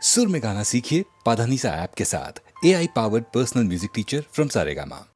सुर में गाना सीखिए पाधानीसा ऐप के साथ। AI powered personal music teacher from Saregama.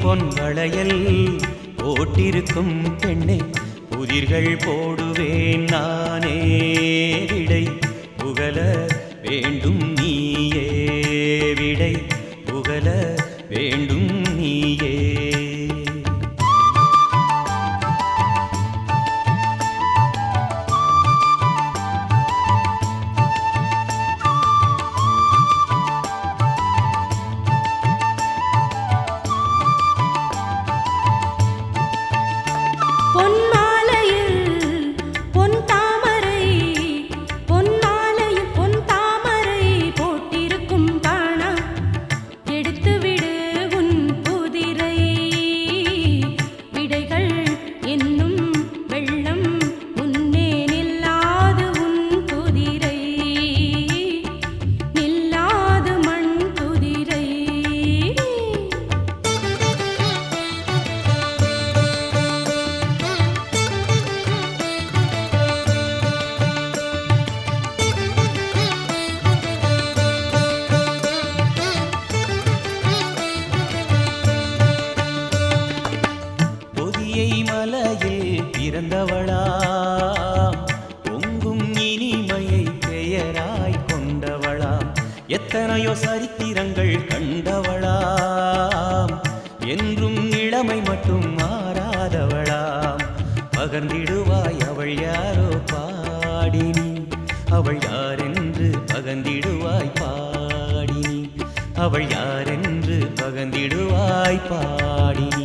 பொன்வளையல் போட்டிருக்கும் பெண்ணே உதிர்கள் போடுவேன் நானே விடை புகழ வேண்டும் நீயே விடை புகழ வேண்டும் நீயே பிறந்தவளாம் பொங்கும் இனிமையை பெயராய் கொண்டவளாம் எத்தனையோ சரித்திரங்கள் கண் கொண்டவளாம், என்றும் இளமை மட்டும் மாறாதவளாம். பகர்ந்திடுவாய் அவள் யாரோ பாடினி, அவள் யாரென்று பகர்ந்திடுவாய் பாடினி, அவள் யாரென்று பகர்ந்திடுவாய் பாடினி.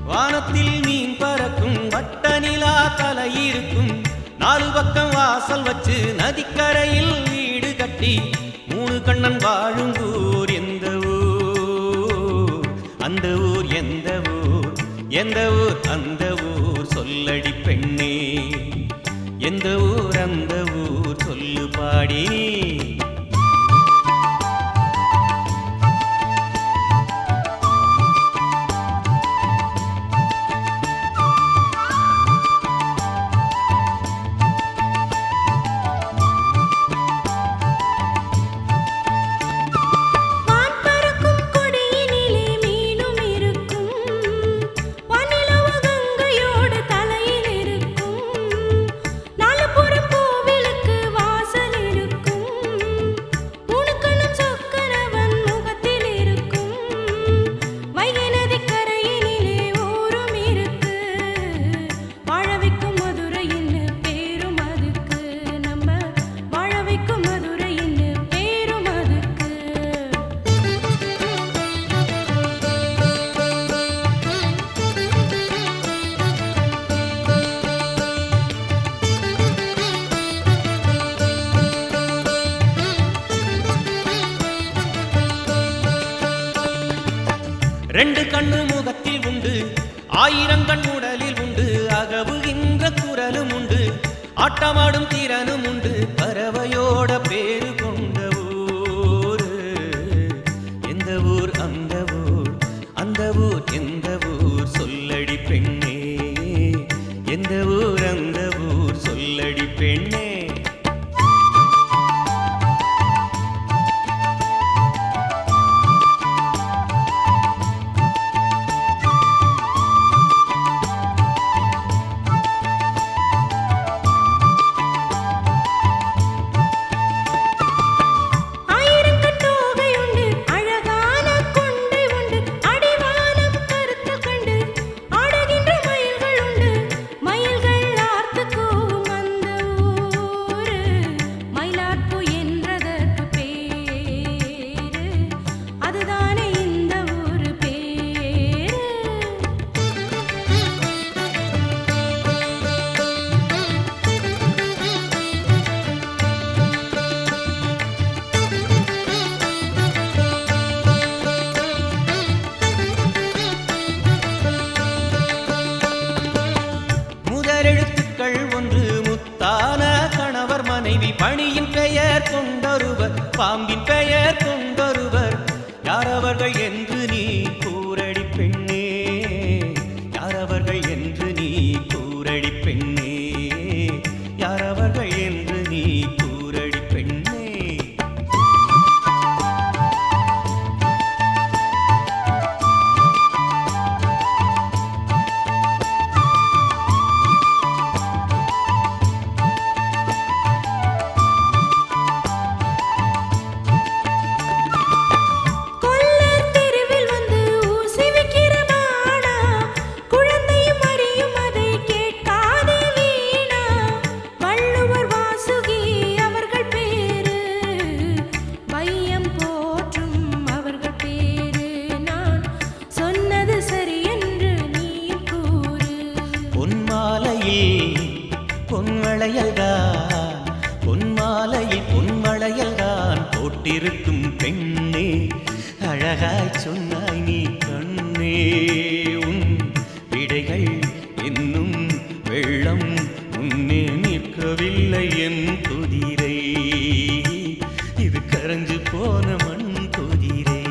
வானத்தில் மீன் பறக்கும், வட்ட நிலா தலையிருக்கும், நாலு பக்கம் வாசல் வச்சு நதிக்கரையில் வீடு கட்டி, மூணு கண்ணன் வாழும் ஊர் எந்த ஊர், அந்த ஊர் எந்த ஊர், எந்த ஊர் அந்த ஊர் சொல்லடி பெண்ணே, எந்த ஊர் அந்த ஊர் சொல்லு பாடி. ரெண்டு கண்ணு முகத்தில் உண்டு, ஆயிரம் கண் உடலில் உண்டு, அகவுகின்ற குரலும் உண்டு, ஆட்டமாடும் திறனும் உண்டு, பறவையோட பேரு கொண்ட ஊர் எந்த ஊர் அந்த ஊர், அந்த ஊர் எந்த ஊர் சொல்லடி பெண்ணே, எந்த ஊர் அந்த ஊர் சொல்லடி பெண்ணே. பணியின் பெயர் கொண்டொருவர், பாம்பின் பெயர் கொண்டொருவர், யாரவர்கள் என்று நீ கூறடி பெண்ணே, யாரவர்கள் என்று நீ கூறடி பெண்ணே, யாரவர்கள் என்று நீ கூறடி பெண்ணே. அழகாய் சொன்னாய் நீ கண்ணே உன் விடைகள் என்னும் வெள்ளம் முன்னே நிற்கவில்லை என் குதிரை இது கரைஞ்சு போன மண் குதிரை.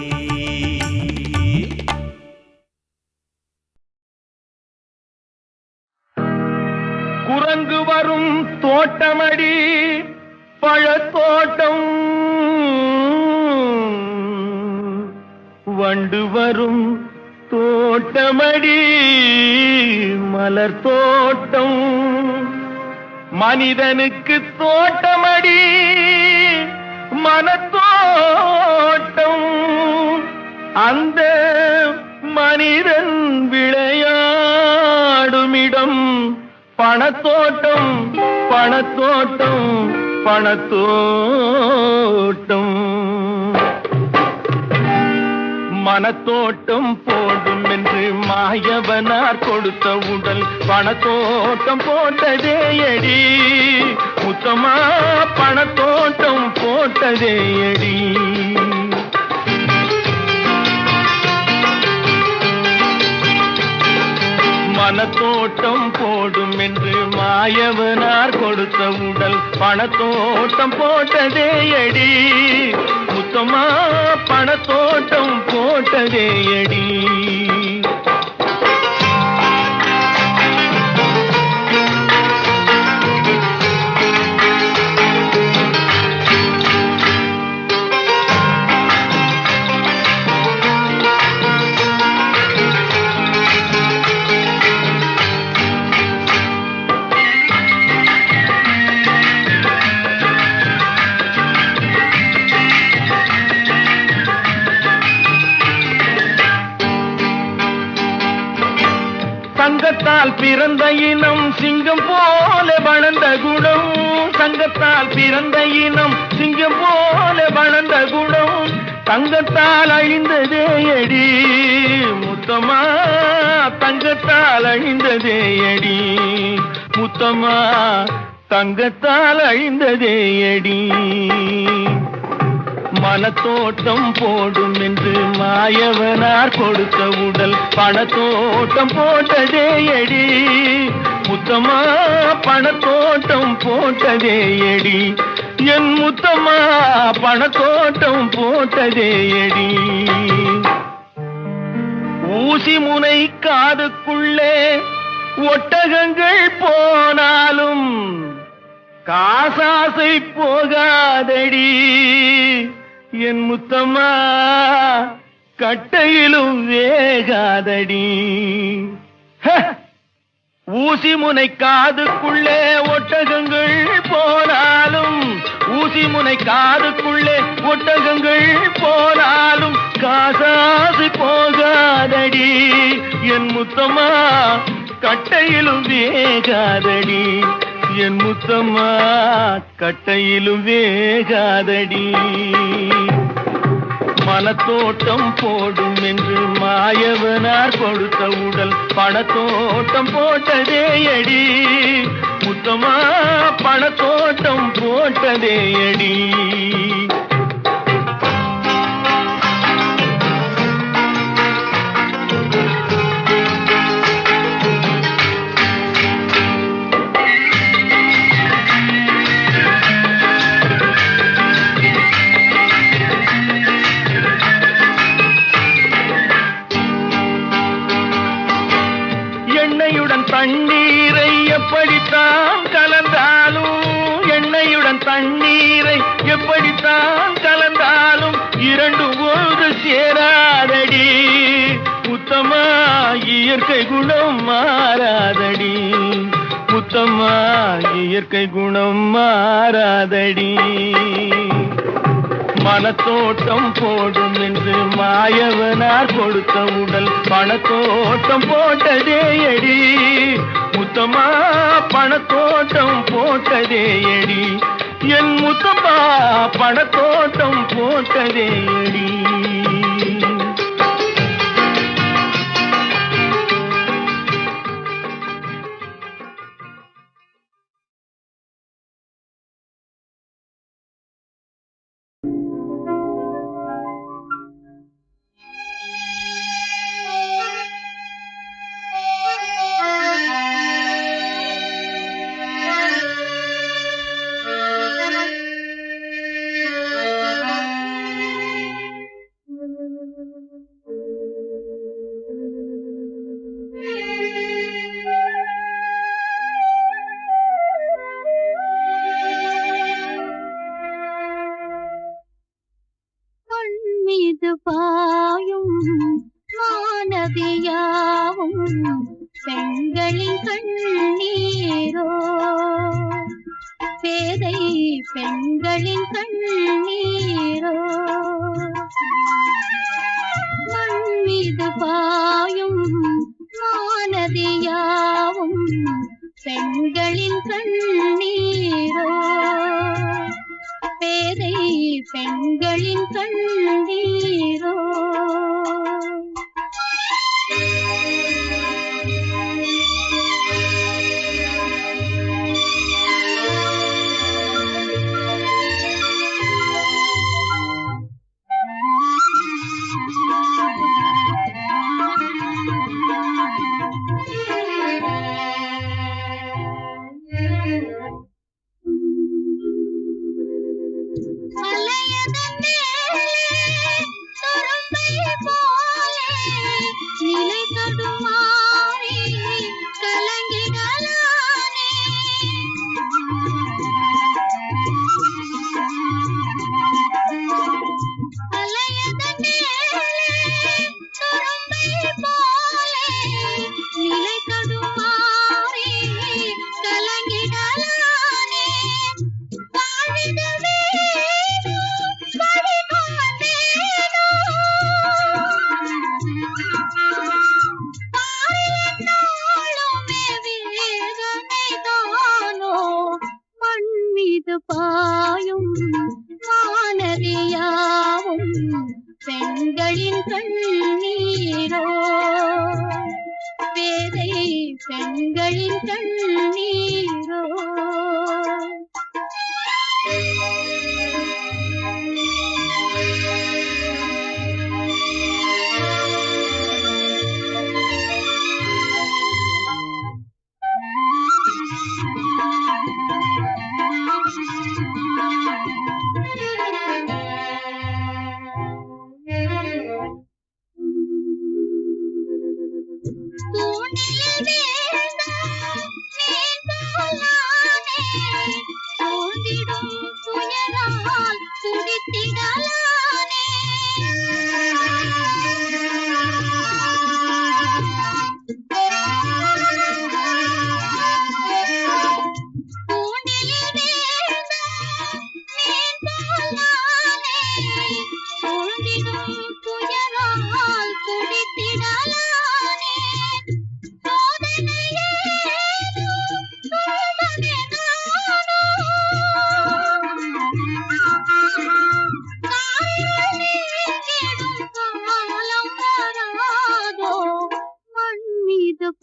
குரங்கு வரும் தோட்டமடி பழத்தோட்டம், வண்டு வரும் தோட்டமடி மலர் தோட்டம், மனிதனுக்கு தோட்டமடி மனத்தோட்டம், அந்த மனிதன் விளையாடுமிடம் பணத்தோட்டம் பணத்தோட்டம் பணத்தோட்டம். மனத்தோட்டம் போடும் என்று மாயவனார் கொடுத்த உடல் பணத்தோட்டம் போட்டதே அடி முத்தமா, பணத்தோட்டம் போட்டதே அடி. மனத்தோட்டம் போடும் என்று மாயவனார் கொடுத்த உடல் பணத்தோட்டம் போட்டதே அடி முத்தமா, பணத்தோட்டம் போட்டதே அடி. சங்கத்தால் பிறந்த இனம் சிங்கம் போல வளர்ந்த குணம், சங்கத்தால் பிறந்த இனம் சிங்கம் போல வளர்ந்த குணம், தங்கத்தால் அழிந்ததே அடி முத்தமா, தங்கத்தால் அழிந்ததே அடி முத்தமா, தங்கத்தால் அழிந்ததே அடி. மனத்தோட்டம் போடும் என்று மாயவனார் கொடுத்த உடல் பணத்தோட்டம் போட்டதே அடி முத்தமா, பணத்தோட்டம் போட்டதே அடி என் முத்தமா, பணத்தோட்டம் போட்டதே அடி. ஊசி முனை காதுக்குள்ளே ஒட்டகங்கள் போனாலும் காசாசை போகாதடி என் முத்தமா, கட்டையிலும் வேகாதடி. ஊசி முனை காதுக்குள்ளே ஒட்டகங்கள் போனாலும், ஊசி முனை காதுக்குள்ளே ஒட்டகங்கள் போனாலும் காசாசை போகாதடி என் முத்தமா, கட்டையிலும் வேகாதடி என் முத்தம்மா, கட்டையிலும் வேகாதடி. மனத்தோட்டம் போடும் என்று மாயவனார் கொடுத்த உடல் பணத்தோட்டம் போட்டதே அடி முத்தமா, பணத்தோட்டம் போட்டதே அடி. தண்ணீரை எப்படித்தான் கலந்தாலும், எண்ணெயுடன் தண்ணீரை எப்படித்தான் கலந்தாலும் இரண்டு ஒன்று சேராதடி முத்தமா, இயற்கை குணம் மாறாதடி முத்தமா, இயற்கை குணம் மாறாதடி. மனத்தோட்டம் போடும் என்று மாயவனார் கொடுத்த உடல் பணத்தோட்டம் போட்டதே அடி முத்தமா, பணத்தோட்டம் போட்டதே அடி என் முத்தமா, பணத்தோட்டம் போட்டதே அடி. பாயும் மானதியாவும் பெண்களின் கண்ணீரோ பேதை பெண்களின் கண்ணீரோ மண் மீது பாயும் மானதியாவும் பெண்களின் கண்ணீரோ பேதை பெண்களின் கண்ணீரோ நிலை தடுமாறி கலங்கிடலானே அலையதன் மேலே துரும்பை போலே நிலை தடுமாறி கலங்கிடலானே வாழிடவே பாயும் மானதியாவும் பெண்களின் கண்ணீரோ பேதை பெண்களின் கண்ணீரோ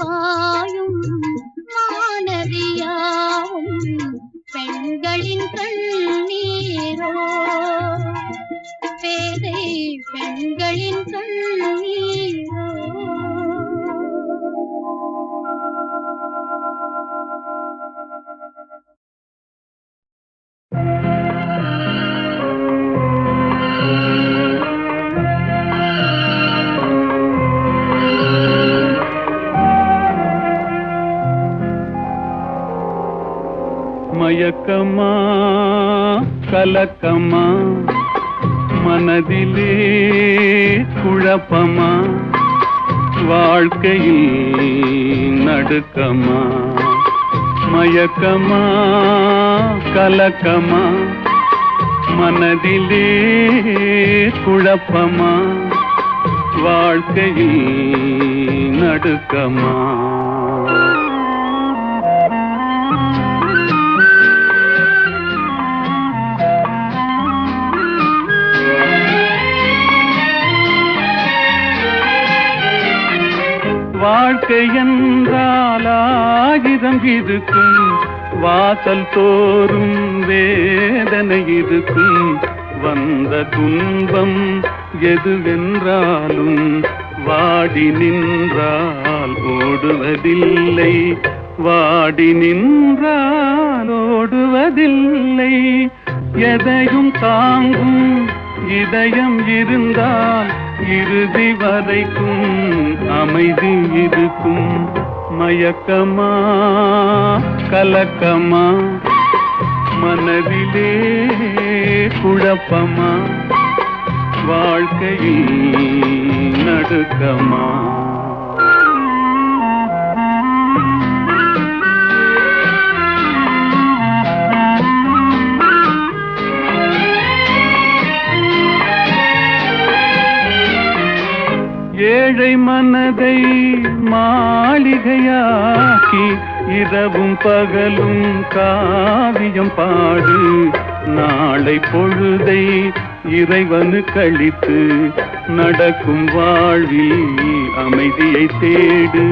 பாயும் மானதியாவும் பெண்களின் கண்ணீரோ பேதை பெண்களின் கண்ணீரோ மயக்கமா கலக்கமா மனதிலே குழப்பமா வாழ்க்கையில் நடுக்கமா மயக்கமா கலக்கமா மனதிலே குழப்பமா வாழ்க்கையில் நடுக்கமா வாழ்க்கை என்றால் ஆயிரம் இருக்கும் வாசல் தோறும் வேதனை இருக்கும் வந்த துன்பம் எதுவென்றாலும் வாடி நின்றால் ஓடுவதில்லை வாடி நின்றால் ஓடுவதில்லை எதையும் தாங்கும் இதயம் இருந்தால் இறுதி வரைக்கும் அமைதி இருக்கும் மயக்கமா கலக்கமா மனதிலே குழப்பமா வாழ்க்கையில் நடுக்கமா? ஏழை மனதை மாளிகையாக்கி இரவும் பகலும் காவியம் பாடு. நாளை பொழுதை இறைவனு கழித்து நடக்கும் வாழ்வில் அமைதியை தேடு.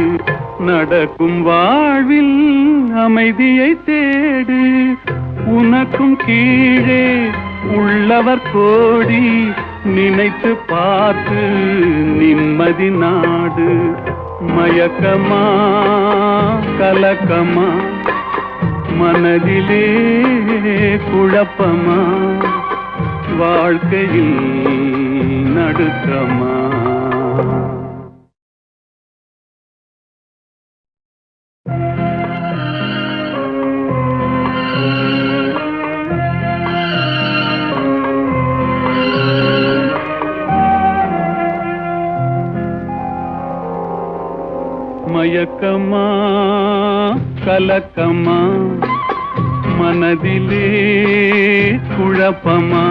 நடக்கும் வாழ்வில் அமைதியை தேடு. உனக்கும் கீழே உள்ளவர் கோடி, நினைத்து பார்த்து நிம்மதி நாடு. மயக்கமா கலக்கமா, மனதிலே குழப்பமா, வாழ்க்கையில் நடுக்கமா? மயக்கமா கலக்கமா, மனதிலே குழப்பமா,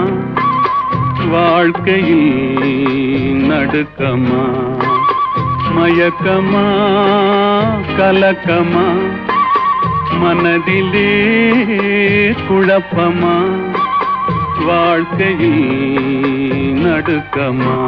வாழ்க்கையில் நடுக்கமா? மயக்கமா கலக்கமா, மனதிலே குழப்பமா, வாழ்க்கையில் நடுக்கமா?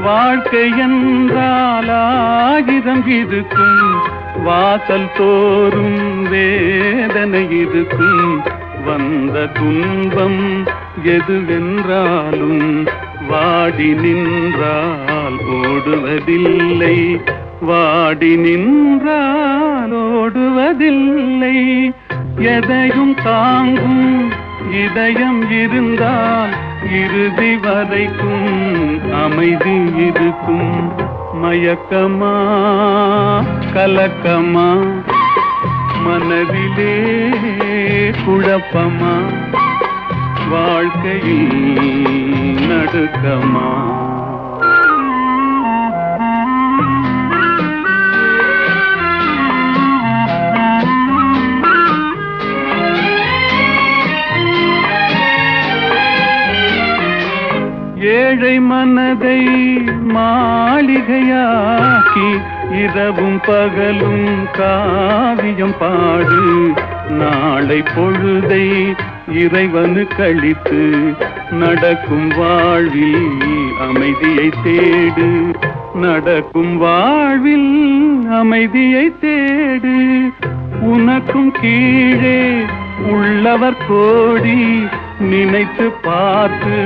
வாழ்க்கை என்றால் ஆயிரம் இருக்கும், வாசல் தோறும் வேதனை இருக்கும். வந்த துன்பம் எதுவென்றாலும் வாடி நின்றால் ஓடுவதில்லை. வாடி நின்றால் ஓடுவதில்லை. எதையும் தாங்கும் இதயம் இருந்தால் இறுதி வரைக்கும் அமைதி இருக்கும். மயக்கமா கலக்கமா, மனதிலே குழப்பமா, வாழ்க்கையில் நடுக்கமா? ஏழை மனதை மாளிகையாக்கி இரவும் பகலும் காவியம் பாடு. நாளை பொழுதை இறைவனு கழித்து நடக்கும் வாழ்வில் அமைதியை தேடு. நடக்கும் வாழ்வில் அமைதியை தேடு. உனக்கும் கீழே உள்ளவர் கோடி, நினைத்து பார்த்து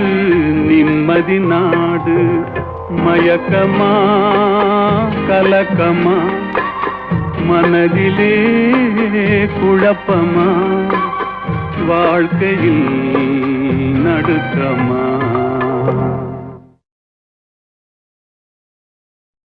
நிம்மதி நாடு. மயக்கமா கலக்கமா, மனதிலே குழப்பமா, வாழ்க்கையில் நடுக்கமா?